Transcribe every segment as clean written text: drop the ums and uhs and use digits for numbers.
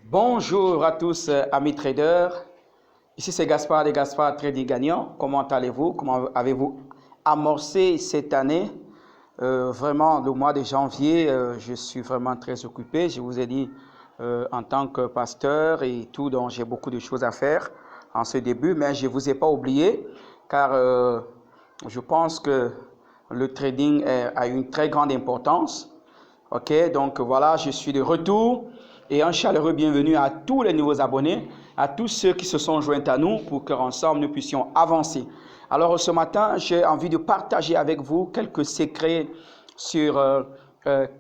Bonjour à tous, amis traders. Ici c'est Gaspard de Gaspard Trading Gagnant. Comment allez-vous? Comment avez-vous amorcé cette année? Vraiment, le mois de janvier, je suis vraiment très occupé. Je vous ai dit, en tant que pasteur et tout, donc j'ai beaucoup de choses à faire en ce début, mais je ne vous ai pas oublié car je pense que le trading a une très grande importance. Ok, donc voilà, je suis de retour. Et un chaleureux bienvenue à tous les nouveaux abonnés, à tous ceux qui se sont joints à nous pour qu'ensemble nous puissions avancer. Alors ce matin, j'ai envie de partager avec vous quelques secrets sur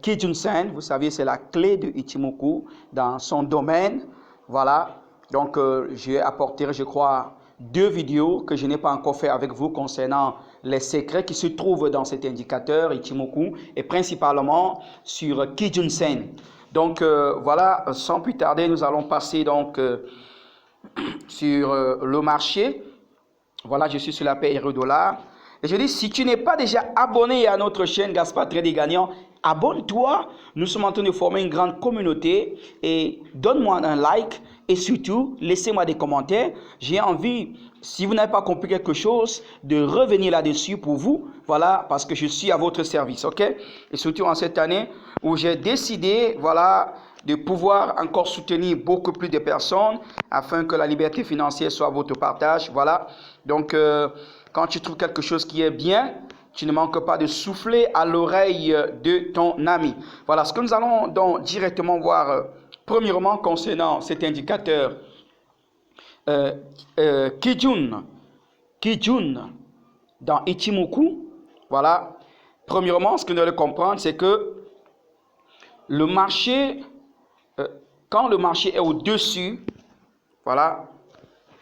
Kijun Sen. Vous savez, c'est la clé de Ichimoku dans son domaine. Voilà, donc j'ai apporté, je crois, 2 vidéos que je n'ai pas encore fait avec vous concernant les secrets qui se trouvent dans cet indicateur Ichimoku et principalement sur Kijun Sen. Donc voilà, sans plus tarder, nous allons passer donc sur le marché. Voilà, je suis sur la paire euro-dollar. Et je dis, si tu n'es pas déjà abonné à notre chaîne Gaspard Trading Gagnant, abonne-toi. Nous sommes en train de former une grande communauté et donne-moi un like et surtout, laissez-moi des commentaires. J'ai envie, si vous n'avez pas compris quelque chose, de revenir là-dessus pour vous. Voilà, parce que je suis à votre service, ok? Et surtout en cette année où j'ai décidé, voilà, de pouvoir encore soutenir beaucoup plus de personnes afin que la liberté financière soit votre partage. Voilà, donc quand tu trouves quelque chose qui est bien, tu ne manques pas de souffler à l'oreille de ton ami. Voilà, ce que nous allons donc directement voir, premièrement concernant cet indicateur Kijun dans Ichimoku. Voilà, premièrement, ce que nous allons comprendre, c'est que le marché, quand le marché est au-dessus, voilà,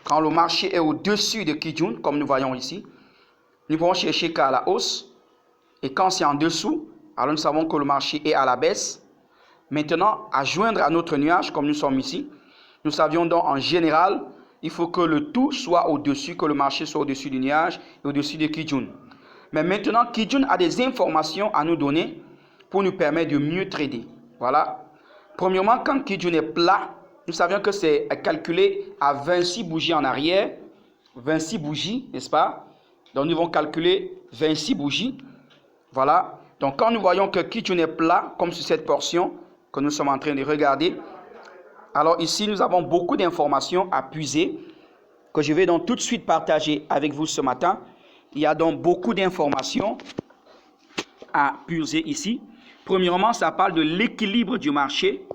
quand le marché est au-dessus de Kijun, comme nous voyons ici, nous pouvons chercher qu'à la hausse. Et quand c'est en dessous, alors nous savons que le marché est à la baisse. Maintenant, à joindre à notre nuage, comme nous sommes ici, nous savions donc en général, il faut que le tout soit au-dessus, que le marché soit au-dessus du nuage et au-dessus de Kijun. Mais maintenant, Kijun a des informations à nous donner pour nous permettre de mieux trader. Voilà. Premièrement, quand Kijun est plat, nous savions que c'est calculé à 26 bougies en arrière. 26 bougies, n'est-ce pas? Donc, nous allons calculer 26 bougies. Voilà. Donc, quand nous voyons que Kijun est plat, comme sur cette portion que nous sommes en train de regarder, alors ici, nous avons beaucoup d'informations à puiser que je vais donc tout de suite partager avec vous ce matin. Il y a donc beaucoup d'informations à puiser ici. Premièrement, ça parle de l'équilibre du marché.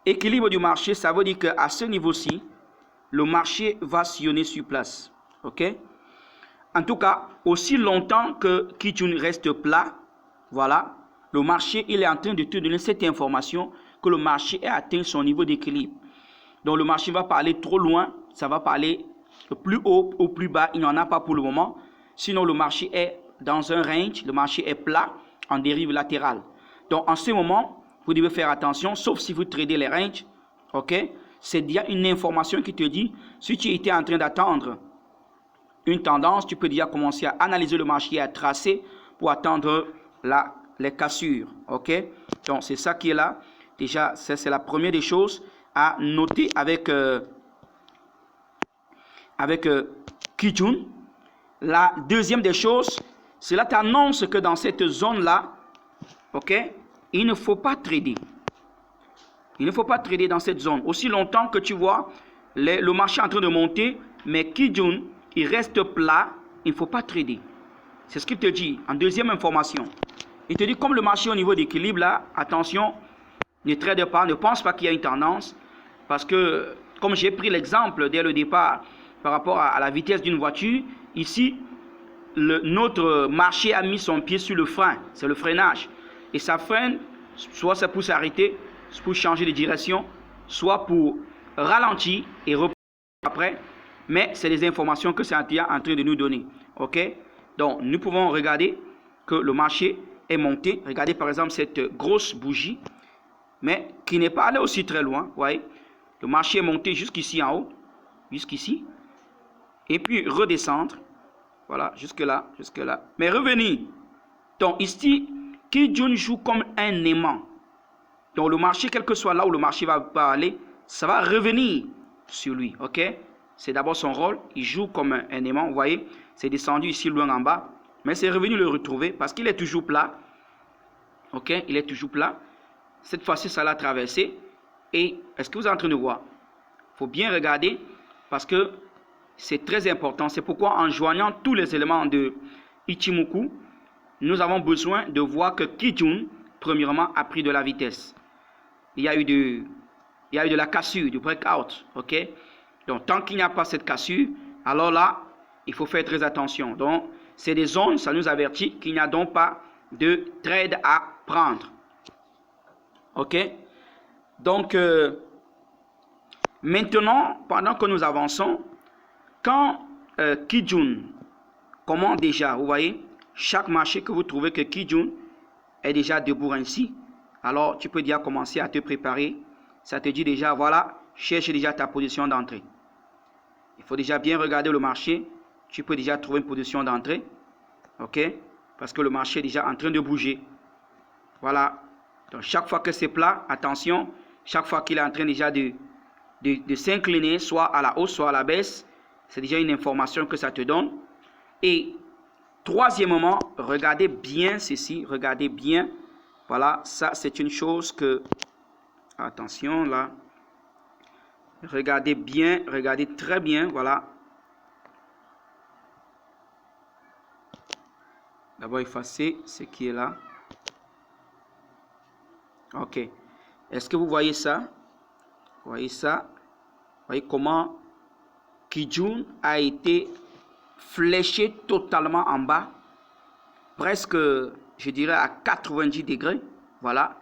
Équilibre du marché, ça veut dire qu'à ce niveau-ci, le marché va sillonner sur place. OK? En tout cas, aussi longtemps que Kijun reste plat, voilà, le marché, il est en train de te donner cette information que le marché a atteint son niveau d'équilibre. Donc, le marché va pas aller trop loin, ça va pas aller plus haut ou plus bas, il n'en a pas pour le moment. Sinon, le marché est dans un range, le marché est plat en dérive latérale. Donc, en ce moment, vous devez faire attention, sauf si vous tradez les ranges, ok? C'est déjà une information qui te dit, si tu étais en train d'attendre une tendance, tu peux déjà commencer à analyser le marché et à tracer pour attendre les cassures, ok? Donc, c'est ça qui est là. Déjà, c'est la première des choses à noter avec Kijun. La deuxième des choses, cela t'annonce que dans cette zone-là, ok, il ne faut pas trader. Il ne faut pas trader dans cette zone. Aussi longtemps que tu vois le marché en train de monter, mais Kijun, il reste plat, il ne faut pas trader. C'est ce qu'il te dit en deuxième information. Il te dit comme le marché est au niveau d'équilibre là, attention, ne trade pas, ne pense pas qu'il y a une tendance. Parce que, comme j'ai pris l'exemple dès le départ par rapport à la vitesse d'une voiture, ici, notre marché a mis son pied sur le frein, c'est le freinage. Et ça freine, soit c'est pour s'arrêter, soit pour changer de direction, soit pour ralentir et reprendre après. Mais c'est des informations que c'est en train de nous donner. Ok? Donc, nous pouvons regarder que le marché est monté. Regardez par exemple cette grosse bougie, mais qui n'est pas allé aussi très loin. Vous voyez? Le marché est monté jusqu'ici en haut, jusqu'ici, et puis redescendre. Voilà, jusque là, jusque là. Mais revenir. Donc ici, Kijun joue comme un aimant. Donc le marché, quel que soit là où le marché va aller, ça va revenir sur lui, ok? C'est d'abord son rôle, il joue comme un aimant, vous voyez, c'est descendu ici loin en bas, mais c'est revenu le retrouver parce qu'il est toujours plat, ok? Il est toujours plat. Cette fois-ci, ça l'a traversé. Et est-ce que vous êtes en train de voir? Il faut bien regarder parce que c'est très important. C'est pourquoi en joignant tous les éléments de Ichimoku, nous avons besoin de voir que Kijun, premièrement, a pris de la vitesse. Il y a eu de la cassure, du breakout, ok? Donc, tant qu'il n'y a pas cette cassure, alors là, il faut faire très attention. Donc, c'est des zones, ça nous avertit qu'il n'y a donc pas de trade à prendre. Ok? Donc, maintenant, pendant que nous avançons, quand Kijun commence déjà, vous voyez, chaque marché que vous trouvez que Kijun est déjà debout ainsi, alors tu peux déjà commencer à te préparer. Ça te dit déjà, voilà, cherche déjà ta position d'entrée. Il faut déjà bien regarder le marché. Tu peux déjà trouver une position d'entrée. Ok? Parce que le marché est déjà en train de bouger. Voilà. Donc, chaque fois que c'est plat, attention, chaque fois qu'il est en train déjà de s'incliner, soit à la hausse, soit à la baisse, c'est déjà une information que ça te donne. Et troisièmement, regardez bien ceci, regardez bien. Voilà, ça c'est une chose que... Attention là. Regardez bien, regardez très bien, voilà. D'abord effacer ce qui est là. Ok. Est-ce que vous voyez ça? Vous voyez ça? Vous voyez comment Kijun a été fléché totalement en bas. Presque, je dirais, à 90 degrés. Voilà.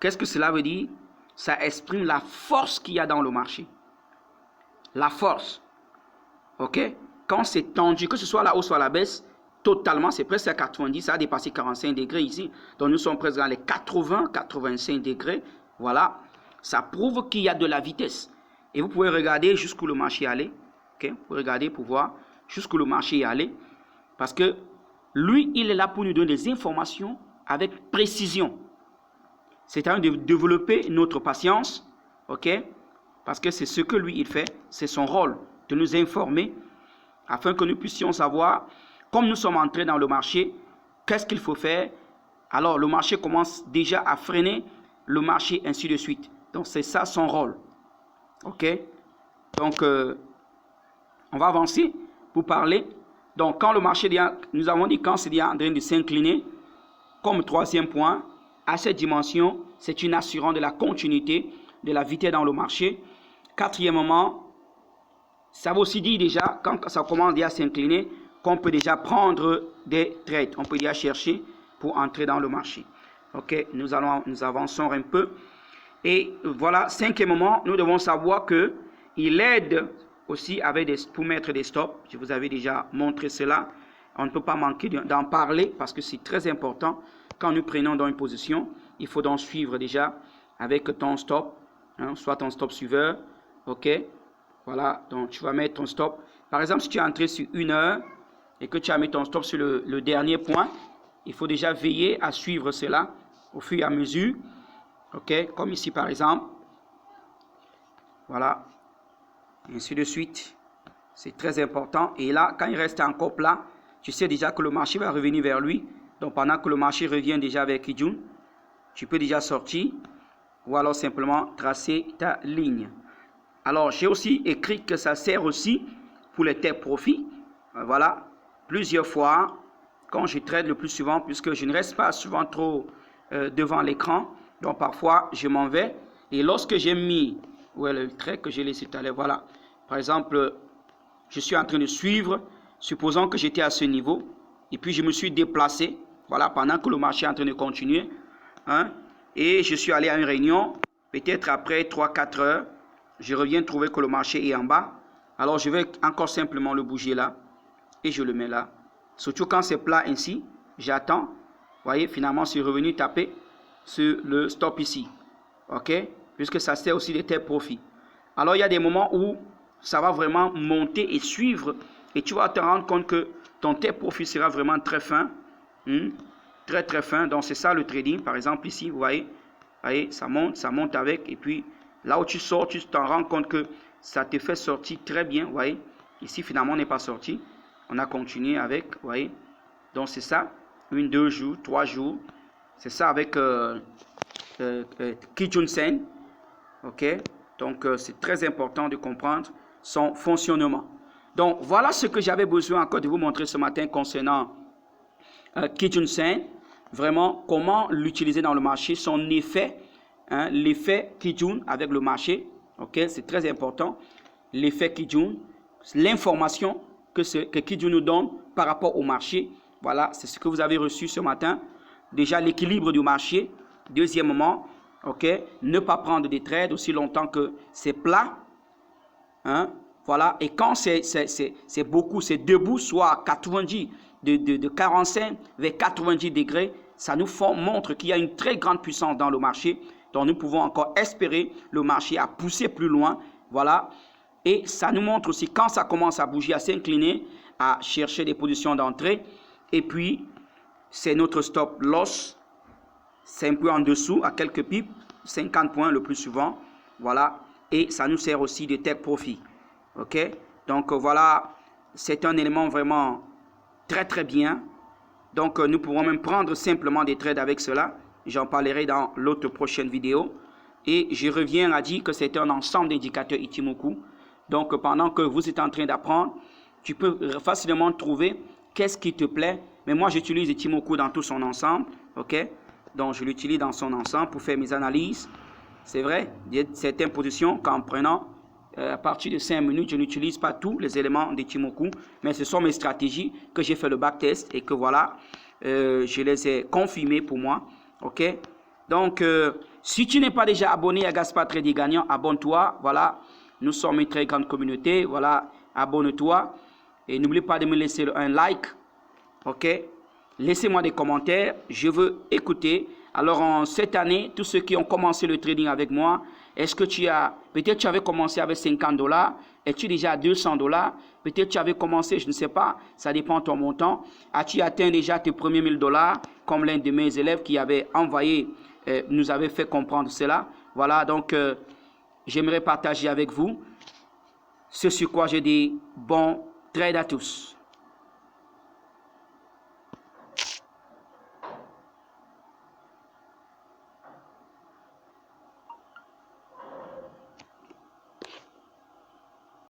Qu'est-ce que cela veut dire? Ça exprime la force qu'il y a dans le marché. La force. Ok? Quand c'est tendu, que ce soit à la hausse ou à la baisse, totalement, c'est presque à 90, ça a dépassé 45 degrés ici. Donc nous sommes presque dans les 80-85 degrés. Voilà. Ça prouve qu'il y a de la vitesse. Et vous pouvez regarder jusqu'où le marché est allé. Ok? Vous pouvez regarder pour voir jusqu'où le marché est allé. Parce que lui, il est là pour nous donner des informations avec précision. C'est à nous de développer notre patience. Ok? Parce que c'est ce que lui, il fait. C'est son rôle de nous informer afin que nous puissions savoir, comme nous sommes entrés dans le marché, qu'est-ce qu'il faut faire. Alors, le marché commence déjà à freiner le marché, ainsi de suite. Donc, c'est ça son rôle. OK? Donc, on va avancer pour parler. Donc, quand le marché, nous avons dit quand c'est déjà en train de s'incliner, comme troisième point, à cette dimension, c'est une assurance de la continuité de la vitesse dans le marché. Quatrièmement, ça veut aussi dire déjà, quand ça commence déjà à s'incliner, qu'on peut déjà prendre des trades. On peut déjà chercher pour entrer dans le marché. Ok, nous avançons un peu. Et voilà, cinquièmement, nous devons savoir que il aide aussi pour mettre des stops. Je vous avais déjà montré cela. On ne peut pas manquer d'en parler parce que c'est très important. Quand nous prenons dans une position, il faut donc suivre déjà avec ton stop, hein, soit ton stop suiveur. Ok, voilà, donc tu vas mettre ton stop. Par exemple, si tu es entré sur 1 heure et que tu as mis ton stop sur le dernier point, il faut déjà veiller à suivre cela au fur et à mesure. Ok, comme ici par exemple. Voilà, et ainsi de suite. C'est très important. Et là, quand il reste encore plat, tu sais déjà que le marché va revenir vers lui. Donc pendant que le marché revient déjà vers Kijun, tu peux déjà sortir ou alors simplement tracer ta ligne. Alors j'ai aussi écrit que ça sert aussi pour les take profit. Voilà, plusieurs fois, quand je trade le plus souvent, puisque je ne reste pas souvent trop devant l'écran, donc parfois je m'en vais. Et lorsque j'ai mis, le trait que j'ai laissé tout à l'heure, voilà, par exemple, je suis en train de suivre, supposons que j'étais à ce niveau, et puis je me suis déplacé, voilà, pendant que le marché est en train de continuer, hein, et je suis allé à une réunion, peut-être après 3-4 heures, je reviens trouver que le marché est en bas, alors je vais encore simplement le bouger là, et je le mets là. Surtout quand c'est plat ainsi, j'attends, voyez, finalement c'est revenu taper sur le stop ici, ok, puisque ça sert aussi de tel profit. Alors il y a des moments où ça va vraiment monter et suivre, et tu vas te rendre compte que ton tel profit sera vraiment très fin, très fin. Donc c'est ça le trading. Par exemple ici, vous voyez, ça monte avec, et puis Là où tu sors, tu t'en rends compte que ça te fait sortir très bien. Vous voyez, ici finalement on n'est pas sorti. On a continué avec, vous voyez. Donc c'est ça, 1, 2 jours, 3 jours. C'est ça avec Kijun Sen. Ok, donc c'est très important de comprendre son fonctionnement. Donc voilà ce que j'avais besoin encore de vous montrer ce matin concernant Kijun Sen. Vraiment, comment l'utiliser dans le marché, son effet, hein, l'effet Kijun avec le marché. Ok, c'est très important. L'effet Kijun, l'information que Kijun nous donne par rapport au marché. Voilà, c'est ce que vous avez reçu ce matin. Déjà, l'équilibre du marché. Deuxièmement, ok, ne pas prendre des trades aussi longtemps que c'est plat. Hein, voilà, et quand c'est beaucoup, c'est debout, soit à 90, de 45 vers 90 degrés, ça nous montre qu'il y a une très grande puissance dans le marché. Donc, nous pouvons encore espérer le marché à pousser plus loin. Voilà. Et ça nous montre aussi quand ça commence à bouger, à s'incliner, à chercher des positions d'entrée. Et puis, c'est notre stop loss. C'est un peu en dessous, à quelques pips, 50 points le plus souvent. Voilà. Et ça nous sert aussi de take profit. OK? Donc, voilà, c'est un élément vraiment très, très bien. Donc, nous pourrons même prendre simplement des trades avec cela. J'en parlerai dans l'autre prochaine vidéo. Et je reviens à dire que c'est un ensemble d'indicateurs Ichimoku. Donc, pendant que vous êtes en train d'apprendre, tu peux facilement trouver qu'est-ce qui te plaît. Mais moi, j'utilise Ichimoku dans tout son ensemble. OK? Donc, je l'utilise dans son ensemble pour faire mes analyses. C'est vrai, il y a certaines positions qu'en prenant à partir de 5 minutes, je n'utilise pas tous les éléments d'Ichimoku, mais ce sont mes stratégies que j'ai fait le backtest et que voilà, je les ai confirmées pour moi. OK? Donc, si tu n'es pas déjà abonné à Gaspard Trading Gagnant, abonne-toi. Voilà, nous sommes une très grande communauté. Voilà, abonne-toi. Et n'oublie pas de me laisser un like. OK? Laissez-moi des commentaires. Je veux écouter. Alors, cette année, tous ceux qui ont commencé le trading avec moi, est-ce que peut-être tu avais commencé avec 50 $, es-tu déjà à 200 $? Peut-être tu avais commencé, je ne sais pas, ça dépend de ton montant. As-tu atteint déjà tes premiers 1000 $, comme l'un de mes élèves qui avait envoyé, nous avait fait comprendre cela. Voilà, donc, j'aimerais partager avec vous ce sur quoi je dis bon trade à tous.